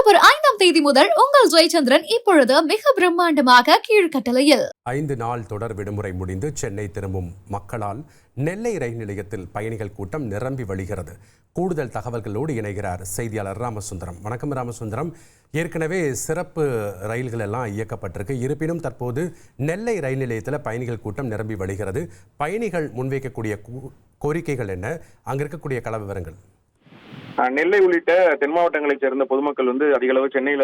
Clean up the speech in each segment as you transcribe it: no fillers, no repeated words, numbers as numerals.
October 5ஆம் தேதி முதல் உங்கள் ஜெயச்சந்திரன் இப்பொழுது மிக பிரம்மாண்டமாக கீழ்கட்டளையில் 5 நாள் தொடர் விடுமுறை முடிந்து சென்னை திரும்பும் மக்களால் நெல்லை ரயில் நிலையத்தில் பயணிகள் கூட்டம் நிரம்பி வழிகிறது. கூடுதல் தகவல்களோடு இணைகிறார் செய்தியாளர் ராமசுந்தரம். வணக்கம் ராமசுந்தரம். ஏற்கனவே சிறப்பு ரயில்கள் எல்லாம் இயக்கப்பட்டிருக்கு. இருப்பினும் தற்போது நெல்லை ரயில் நிலையத்தில் பயணிகள் கூட்டம் நிரம்பி வழிகிறது. பயணிகள் முன்வைக்கக்கூடிய கோரிக்கைகள் என்ன? அங்கே இருக்கக்கூடிய கள விவரங்கள். நெல்லை உள்ளிட்ட தென் மாவட்டங்களைச் சேர்ந்த பொதுமக்கள் அதிக அளவு சென்னையில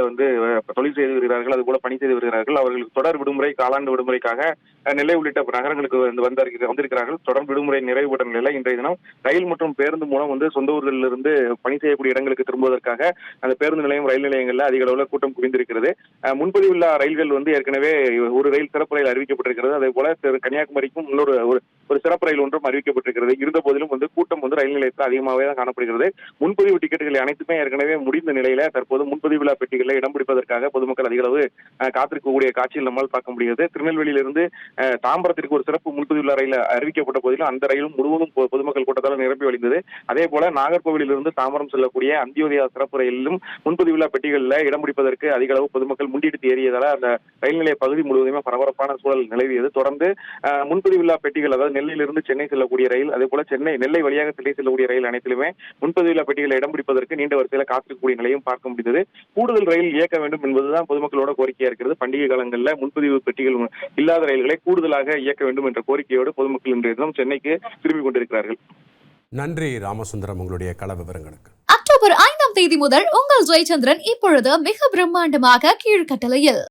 தொழில் செய்து வருகிறார்கள், அது போல பணி செய்து வருகிறார்கள். அவர்களுக்கு தொடர் விடுமுறை, காலாண்டு விடுமுறைக்காக நெல்லை உள்ளிட்ட நகரங்களுக்கு வந்திருக்கிறார்கள். தொடர் விடுமுறை நிறைவு பெற்ற நிலையில இன்றைய தினம் ரயில் மற்றும் பேருந்து மூலம் சொந்த ஊர்களிலிருந்து பணி செய்யக்கூடிய இடங்களுக்கு திரும்புவதற்காக அந்த பேருந்து நிலையம், ரயில் நிலையங்கள்ல அதிக அளவுல கூட்டம் குவிந்திருக்கிறது. முன்பதிவுள்ள ரயில்கள் ஏற்கனவே ஒரு ரயில் சிறப்பு ரயில் அறிவிக்கப்பட்டிருக்கிறது. அதே போல கன்னியாகுமரிக்கும் இன்னொரு ஒரு சிறப்பு ரயில் ஒன்றும் அறிவிக்கப்பட்டிருக்கிறது. இருந்த போதிலும் கூட்டம் ரயில் நிலையத்தில் அதிகமாகவே தான் காணப்படுகிறது. முன்பதிவு டிக்கெட்டுகள் அனைத்துமே ஏற்கனவே முடிந்த நிலையில தற்போது முன்பதிவுலா பெட்டிகளில் இடம் பிடிப்பதற்காக பொதுமக்கள் அதிக அளவு காத்திருக்கக்கூடிய காட்சியில் நம்மால் பார்க்க முடிகிறது. திருநெல்வேலியிலிருந்து தாம்பரத்திற்கு ஒரு சிறப்பு முன்பதிவுலா ரயில் அறிவிக்கப்பட்ட போதிலும் அந்த ரயிலும் முழுவதும் பொதுமக்கள் கூட்டத்தால் நிரப்பி வழிந்தது. அதே போல நாகர்கோவிலிருந்து தாம்பரம் செல்லக்கூடிய அந்தியோதயா சிறப்பு ரயிலும் முன்பதிவுலா பெட்டிகளில் இடம் பிடிப்பதற்கு அதிக அளவு பொதுமக்கள் முண்டியடித்து ஏறியதால அந்த ரயில் நிலைய பகுதி முழுவதுமே பரபரப்பான சூழல் நிலவியது. தொடர்ந்து முன்பதிவுலா பெட்டிகள், அதாவது நெல்லையிலிருந்து சென்னை செல்லக்கூடிய ரயில், அதே போல நெல்லை வழியாக செல்லக்கூடிய ரயில் அனைத்திலுமே முன்பதிவுலா பெட்டிகளை இடம் பிடிப்பதற்கு நீண்ட வரிசையில காத்திருக்கக்கூடிய நிலையும் பார்க்க முடிந்தது. கூடுதல் ரயில் இயக்க வேண்டும் என்பதுதான் பொதுமக்களோட கோரிக்கையா இருக்கிறது. பண்டிகை காலங்களில் முன்பதிவு பெட்டிகள் இல்லாத ரயில்களை கூடுதலாக இயக்க வேண்டும் என்ற கோரிக்கையோடு பொதுமக்கள் இன்றைய தினம் சென்னைக்கு திரும்பிக் கொண்டிருக்கிறார்கள். நன்றி ராமசுந்தரம், உங்களுடைய கள விவரங்களுக்கு. அக்டோபர் 5ஆம் தேதி முதல் உங்கள் ஜெயச்சந்திரன் இப்பொழுது மிக பிரம்மாண்டமாக கீழ்கட்டளையில்